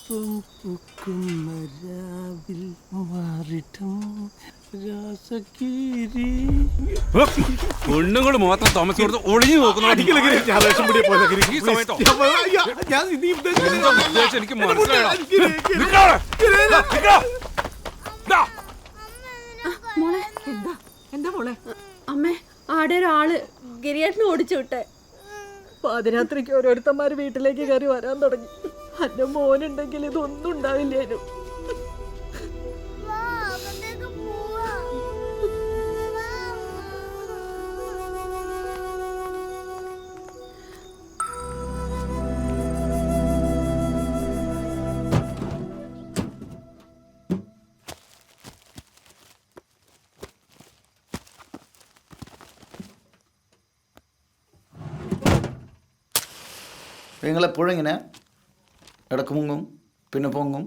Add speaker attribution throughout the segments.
Speaker 1: പുഷ്പം പൂക്കുന്ന രാവിൽ മാറിട്ടും രാസഗിരി
Speaker 2: പെണ്ണുങ്ങൾ മാത്രം താമസിച്ചോടുത്ത് ഒളിഞ്ഞു നോക്കുന്നു. എനിക്ക്
Speaker 3: എന്താ മോളെ? അമ്മേ, ആടെ ഒരാള് ഗിരിയേട്ടനെ ഓടിച്ചു വിട്ടെ. പാതിരാത്രിക്ക് ഓരോരുത്തന്മാര് വീട്ടിലേക്ക് കയറി വരാൻ തുടങ്ങി. അന്റെ മോനുണ്ടെങ്കിൽ ഇതൊന്നും ഉണ്ടാവില്ലേനു.
Speaker 4: നിങ്ങളെപ്പോഴും ഇങ്ങനെ ഇടക്ക് മുങ്ങും പിന്നെ പൊങ്ങും.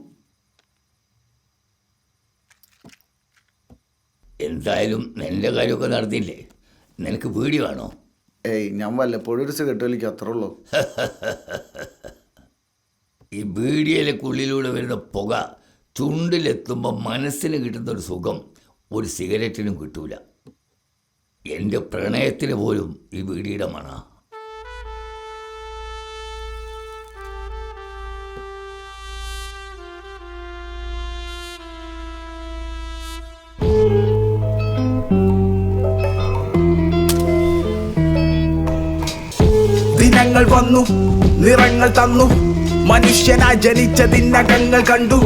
Speaker 5: എന്തായാലും നിന്റെ കാര്യമൊക്കെ നടത്തിയില്ലേ? നിനക്ക് വീടി വേണോ?
Speaker 4: ഏയ്, ഞാൻ വല്ലപ്പോഴും ഒരു സിഗരറ്റ് വലിക്കും, അത്രേ ഉള്ളൂ.
Speaker 5: ഈ ബീഡിയിലേക്കുള്ളിലൂടെ വരുന്ന പുക ചുണ്ടിലെത്തുമ്പോൾ മനസ്സിന് കിട്ടുന്നൊരു സുഖം ഒരു സിഗരറ്റിനും കിട്ടൂല. എൻ്റെ പ്രണയത്തിന് പോലും ഈ ബീഡിയുടെ മണ.
Speaker 6: ദിനങ്ങൾ വന്നു, നിറങ്ങൾ തന്നു, മനുഷ്യനായി ജനിച്ചതിനകങ്ങൾ കണ്ടു.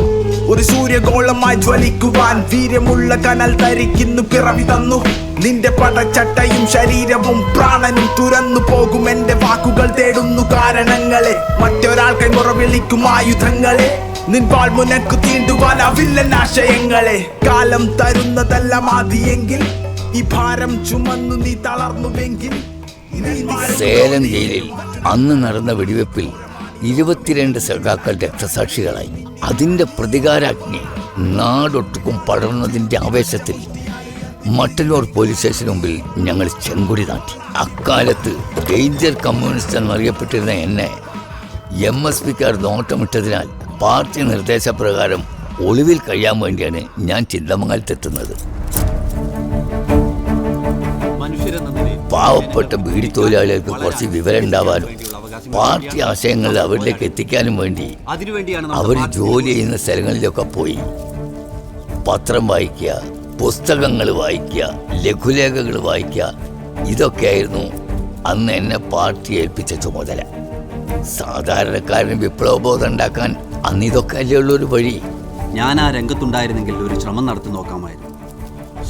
Speaker 6: ഒരു സൂര്യഗോളമായി ജ്വലിക്കുവാൻ വീര്യമുള്ള കനൽ ധരിക്കുന്നു പിറവി തന്നു. നിന്റെ പടച്ചട്ടയും ശരീരവും പ്രാണനും തുറന്നു പോകും. എന്റെ വാക്കുകൾ തേടുന്നു കാരണങ്ങളെ, മറ്റൊരാൾ കൈമുറവിളിക്കും ആയുധങ്ങളെ. നിൻപാൾ മുനക്കു തീണ്ടുവാനാവില്ല ആശയങ്ങളെ. കാലം തരുന്നതല്ല മതിയെങ്കിൽ ഈ ഭാരം ചുമന്നു നീ തളർന്നുവെങ്കിൽ.
Speaker 5: സേലം ജയിലിൽ അന്ന് നടന്ന വെടിവെപ്പിൽ 22 സഖാക്കൾ രക്തസാക്ഷികളായി. അതിൻ്റെ പ്രതികാരാഗ്നി നാടൊട്ടുക്കും പടർന്നതിൻ്റെ ആവേശത്തിൽ മട്ടന്നൂർ പോലീസ് സ്റ്റേഷന് മുമ്പിൽ ഞങ്ങൾ ചെങ്കൊടി നാട്ടി. അക്കാലത്ത് ഡേഞ്ചർ കമ്മ്യൂണിസ്റ്റ് എന്നറിയപ്പെട്ടിരുന്ന എന്നെ MSPക്കാർ നോട്ടമിട്ടതിനാൽ പാർട്ടി നിർദ്ദേശപ്രകാരം ഒളിവിൽ കഴിയാൻ വേണ്ടിയാണ് ഞാൻ ചിന്തമംഗലത്തെത്തുന്നത്. പാവപ്പെട്ട ബീഡി തൊഴിലാളികൾക്ക് കുറച്ച് വിവരം ഉണ്ടാവാനും പാർട്ടി ആശയങ്ങൾ അവരിലേക്ക് എത്തിക്കാനും വേണ്ടി അവർ ജോലി ചെയ്യുന്ന സ്ഥലങ്ങളിലൊക്കെ പോയി പത്രം വായിക്കുക, പുസ്തകങ്ങൾ വായിക്കുക, ലഘുലേഖകൾ വായിക്കുക. ഇതൊക്കെയായിരുന്നു അന്ന് എന്നെ പാർട്ടി ഏൽപ്പിച്ച ചുമതല. സാധാരണക്കാരന് വിപ്ലവബോധം ഉണ്ടാക്കാൻ അന്ന് ഇതൊക്കെ അല്ലേ ഉള്ളൊരു വഴി.
Speaker 7: ഞാൻ ആ രംഗത്തുണ്ടായിരുന്നെങ്കിൽ ഒരു ശ്രമം നടത്തി നോക്കാമായിരുന്നു.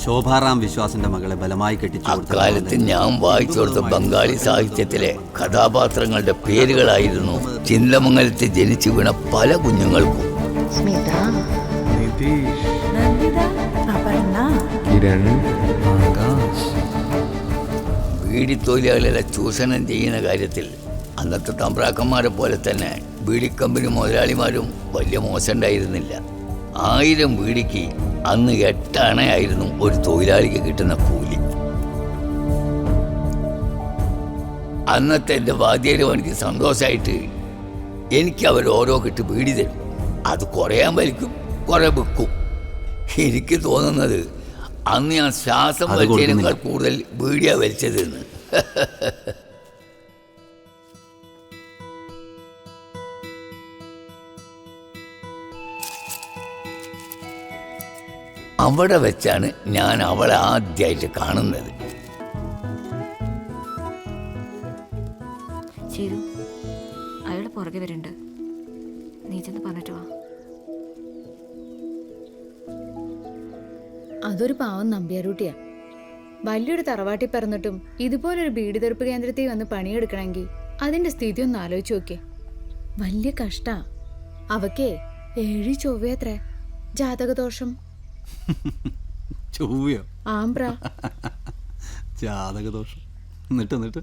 Speaker 7: ശോഭാറാം വിശ്വാസിന്റെ മകളെ ബലമായി കെട്ടിച്ചു.
Speaker 5: അക്കാലത്ത് ഞാൻ വായിച്ചു കൊടുത്ത ബംഗാളി സാഹിത്യത്തിലെ കഥാപാത്രങ്ങളുടെ പേരുകളായിരുന്നു ചിന്തമംഗലത്ത് ജനിച്ചു വീണ പല കുഞ്ഞുങ്ങൾക്കും. ബീഡി തൊഴിലാളികളെ ചൂഷണം ചെയ്യുന്ന കാര്യത്തിൽ അന്നത്തെ തമ്പ്രാക്കന്മാരെ പോലെ തന്നെ ബീഡി കമ്പനി മുതലാളിമാരും വലിയ മോശം ഉണ്ടായിരുന്നില്ല. 1000 ബീഡിക്ക് അന്ന് 8 അണയായിരുന്നു ഒരു തൊഴിലാളിക്ക് കിട്ടുന്ന കൂലി. അന്നത്തെ എൻ്റെ വാദ്യര് എനിക്ക് സന്തോഷമായിട്ട് എനിക്ക് അവർ ഓരോ കെട്ട് ബീഡി തരും. അത് കുറയാൻ വലിക്കും, കുറെ വിൽക്കും. എനിക്ക് തോന്നുന്നത് അന്ന് ഞാൻ ശ്വാസം വലിച്ചതിനേക്കാൾ കൂടുതൽ ബീഡിയാ വലിച്ചതെന്ന്. അവിടെ വെച്ചാണ് ഞാൻ അവളെ ആദ്യമായിട്ട് കാണുന്നത്.
Speaker 8: അയാള് പുറകെ വരുന്നുണ്ട്, നീ ചെന്ന് പറഞ്ഞിട്ട് വാ.
Speaker 9: അതൊരു പാവം നമ്പ്യാരൂട്ടിയാ. വലിയൊരു തറവാട്ടി പറഞ്ഞിട്ടും ഇതുപോലൊരു ബീഡി തെറുപ്പ് കേന്ദ്രത്തിൽ വന്ന് പണിയെടുക്കണമെങ്കിൽ അതിന്റെ സ്ഥിതി ഒന്ന് ആലോചിച്ച് നോക്കേ. വലിയ കഷ്ടാ. അവക്കേ 7 ചൊവ്വയത്രേ ജാതകദോഷം.
Speaker 7: ചൊവ്വയോ?
Speaker 9: ആമ്പ്ര.
Speaker 7: ജാതകദോഷം. എന്നിട്ട്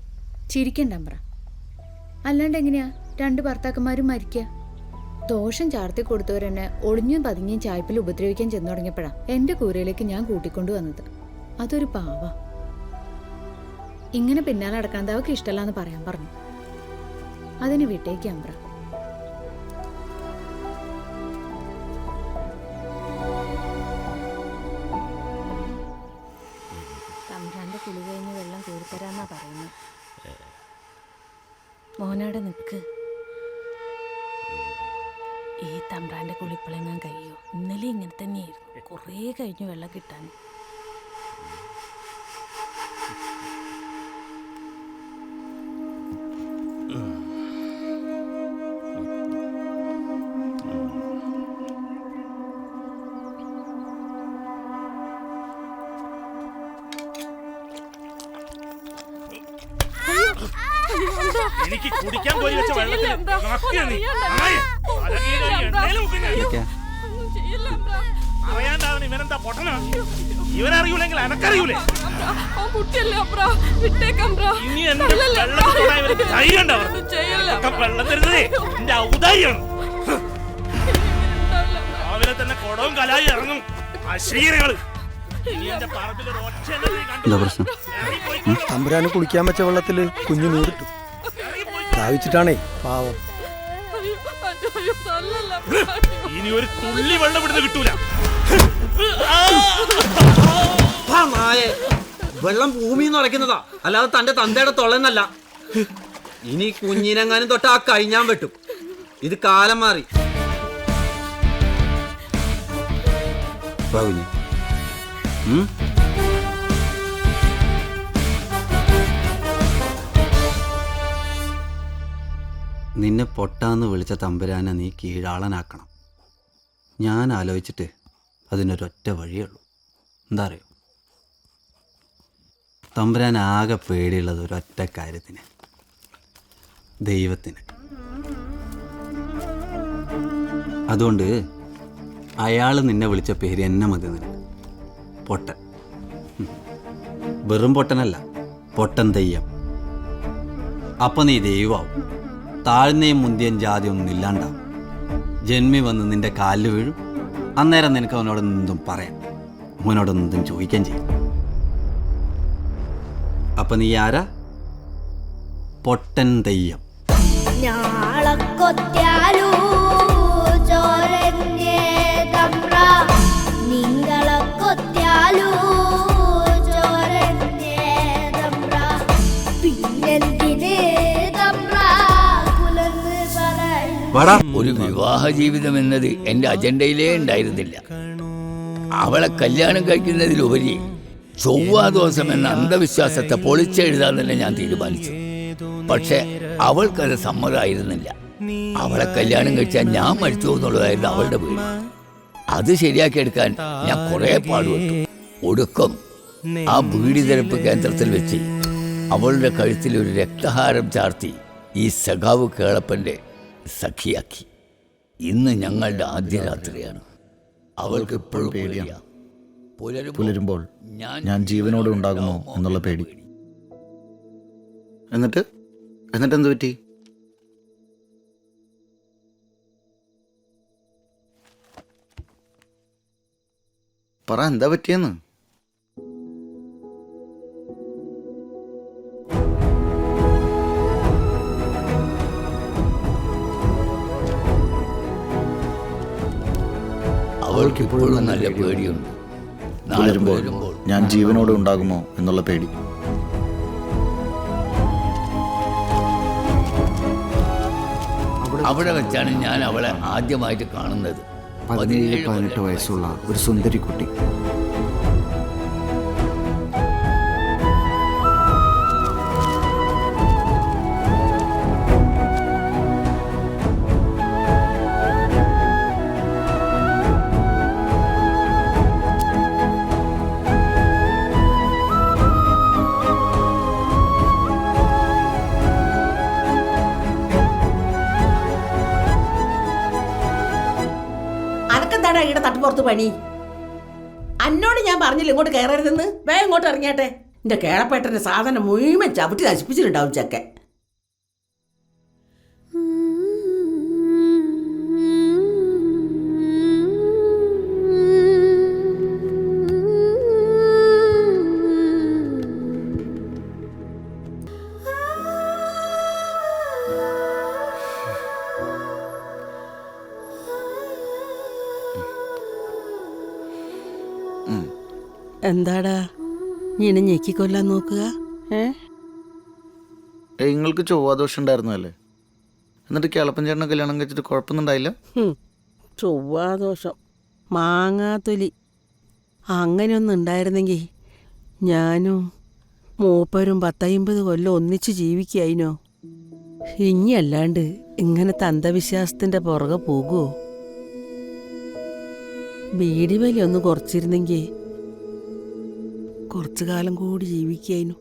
Speaker 9: ചിരിക്കണ്ടമ്പ്ര. അല്ലാണ്ട് എങ്ങനെയാ 2 ഭർത്താക്കന്മാരും മരിക്കുക? ദോഷം ചാർത്തി കൊടുത്തവരെന്നെ ഒളിഞ്ഞും പതിഞ്ഞും ചായ്പിൽ ഉപദ്രവിക്കാൻ ചെന്നു തുടങ്ങിയപ്പോഴാ എന്റെ കൂരയിലേക്ക് ഞാൻ കൂട്ടിക്കൊണ്ടു വന്നത്. അതൊരു പാവ. ഇങ്ങനെ പിന്നാലെ നടക്കണത് അവർക്ക് ഇഷ്ടമല്ലാന്ന് പറയാൻ പറഞ്ഞു. അതിന് വിട്ടേക്ക് അമ്പ്ര. തമ്പ്രാന്റെ കുളി കഴിഞ്ഞ് വെള്ളം കോരിത്തരാന്നാ പറയുന്നത്. മോനവിടെ നിൽക്ക്. ഈ തമ്പ്രാന്റെ കുളിപ്പളങ്ങാൻ കഴിയോ? ഇന്നലെ ഇങ്ങനെ തന്നെയായിരുന്നു. കുറേ കഴിഞ്ഞ് വെള്ളം കിട്ടാൻ.
Speaker 2: എനിക്ക് കുടിക്കാൻ പോയി വെച്ച വെള്ളത്തിൽ നക്കിയ നീ. നായ. അലകീഴായി എണ്ണയില് മുക്കി ഞാൻ. അറിയാണ്ടാവണം ഇവനെന്താ പൊട്ടനാ? ഇവനറിയൂലെങ്കിൽ എനക്കറിയൂലേ? ഇനി എന്റെ വെള്ളത്തിലൂടെ ഇവന് ധൈര്യം ഉണ്ടാവണം. ഒക്കെ വെള്ളം തരുന്നതേ എന്റെ ഔദാര്യാണ്. രാവിലെ തന്നെ കൊടവും കലായി ഇറങ്ങും അശ്രീരങ്ങള്. ഇനി എന്റെ പറമ്പിലൊരു ഒറ്റ
Speaker 7: എന്താ പ്രശ്നം?
Speaker 1: തമ്പുരാന് കുളിക്കാൻ വെച്ച വെള്ളത്തില് കുഞ്ഞു നീറിട്ടു. ദാഹിച്ചിട്ടാണേ പാവം.
Speaker 2: ഇനി ഒരു തുള്ളി വെള്ളം ഇവിടുന്ന് കിട്ടൂല.
Speaker 7: വെള്ളം ഭൂമിയിൽ നിന്ന് ഉറയ്ക്കുന്നതാ, അല്ലാതെ തന്റെ തന്തയുടെ തൊള്ളന്നല്ല. ഇനി കുഞ്ഞിനെങ്ങാനും തൊട്ട് ആ കഴിഞ്ഞാൻ പറ്റും. ഇത് കാലം മാറി. കുഞ്ഞ് നിന്നെ പൊട്ടാന്ന് വിളിച്ച തമ്പുരാനെ നീ കീഴാളനാക്കണം. ഞാൻ ആലോചിച്ചിട്ട് അതിനൊരൊറ്റ വഴിയുള്ളൂ. എന്താ അറിയോ? തമ്പുരാൻ ആകെ പേടിയുള്ളത് ഒരൊറ്റ കാര്യത്തിന്, ദൈവത്തിന്. അതുകൊണ്ട് അയാൾ നിന്നെ വിളിച്ച പേര് എന്നെ മതി നിനക്ക്. പൊട്ടൻ. വെറും പൊട്ടനല്ല, പൊട്ടൻ തെയ്യം. അപ്പം നീ ദൈവമാവും. താഴ്ന്നയും മുന്തിയൻ ജാതി ഒന്നും ഇല്ലാണ്ടാവും. ജന്മി വന്ന് നിന്റെ കാലിൽ വീഴും. അന്നേരം നിനക്ക് അവനോടൊന്നും പറയാം, അവനോടൊന്നും ചോദിക്കാൻ ചെയ്യും. അപ്പൊ നീ ആരാ? പൊട്ടൻ തെയ്യം.
Speaker 5: ഒരു വിവാഹ ജീവിതം എന്നത് എൻ്റെ അജണ്ടയിലേ ഉണ്ടായിരുന്നില്ല. അവളെ കല്യാണം കഴിക്കുന്നതിലുപരി ചൊവ്വാദോഷം എന്ന അന്ധവിശ്വാസത്തെ പൊളിച്ചെഴുതാൻ തന്നെ ഞാൻ തീരുമാനിച്ചു. പക്ഷെ അവൾക്കത് സമ്മതമായിരുന്നില്ല. അവളെ കല്യാണം കഴിച്ചാൽ ഞാൻ മരിച്ചു എന്നുള്ളതായിരുന്നു അവളുടെ വീട്. അത് ശരിയാക്കിയെടുക്കാൻ ഞാൻ കുറെ പാടുപെട്ടു. ഒടുക്കം ആ ബീഡി തെരപ്പ് കേന്ദ്രത്തിൽ വെച്ച് അവളുടെ കഴുത്തിൽ ഒരു രക്തഹാരം ചാർത്തി ഈ സഖാവ് കേളപ്പൻ്റെ സഖിയാക്കി. ഇന്ന് ഞങ്ങളുടെ ആദ്യ രാത്രിയാണ്. അവൾക്ക് ഇപ്പോഴും പേടിയാണ്.
Speaker 4: പുലരുമ്പോൾ ഞാൻ ജീവനോടെ ഉണ്ടാകുമോ എന്നുള്ള പേടി. എന്നിട്ട് എന്ത് പറ്റി? പറ, എന്താ പറ്റിയെന്ന്.
Speaker 5: അവൾക്ക് ഇപ്പോഴും നല്ല പേടിയുണ്ട്.
Speaker 4: പുലരുമ്പോൾ ഞാൻ ജീവനോടെ ഉണ്ടാകുമോ എന്നുള്ള പേടി.
Speaker 5: അവിടെ വെച്ചാണ് ഞാൻ അവളെ ആദ്യമായിട്ട് കാണുന്നത്.
Speaker 4: 17-18 വയസ്സുള്ള ഒരു സുന്ദരി കുട്ടി.
Speaker 10: ഇവിടെ തട്ടുപുറത്ത് പണി. അന്നോട് ഞാൻ പറഞ്ഞില്ല ഇങ്ങോട്ട് കയറരുതെന്ന്. വേഗം ഇങ്ങോട്ട് ഇറങ്ങിയാട്ടെ. എന്റെ കേളപ്പേട്ടന്റെ സാധനം മുഴുവൻ ചവിട്ടി നശിപ്പിച്ചിട്ടുണ്ടാവും ചക്കൻ. എന്താടാ ഇനി ഞെക്കിക്കൊല്ലാൻ നോക്കുക.
Speaker 4: നിങ്ങൾക്ക് ചൊവ്വാദോഷം ഉണ്ടായിരുന്നല്ലേ? എന്നിട്ട് കേളപ്പൻ ചേട്ടനെ കല്യാണം കഴിച്ചിട്ട് കുഴപ്പമൊന്നുണ്ടായില്ല?
Speaker 10: ചൊവ്വാദോഷം, മാങ്ങാത്തൊലി അങ്ങനെയൊന്നും ഉണ്ടായിരുന്നെങ്കിൽ ഞാനും മൂപ്പരും 10-50 കൊല്ലം ഒന്നിച്ച് ജീവിക്കായിനോ? ഇനി അല്ലാണ്ട് ഇങ്ങനത്തെ അന്ധവിശ്വാസത്തിൻ്റെ പുറകെ പോകുമോ? ബീഡി വലി ഒന്ന് കുറച്ചിരുന്നെങ്കിൽ കുറച്ചു കാലം കൂടി ജീവിക്കായിനു.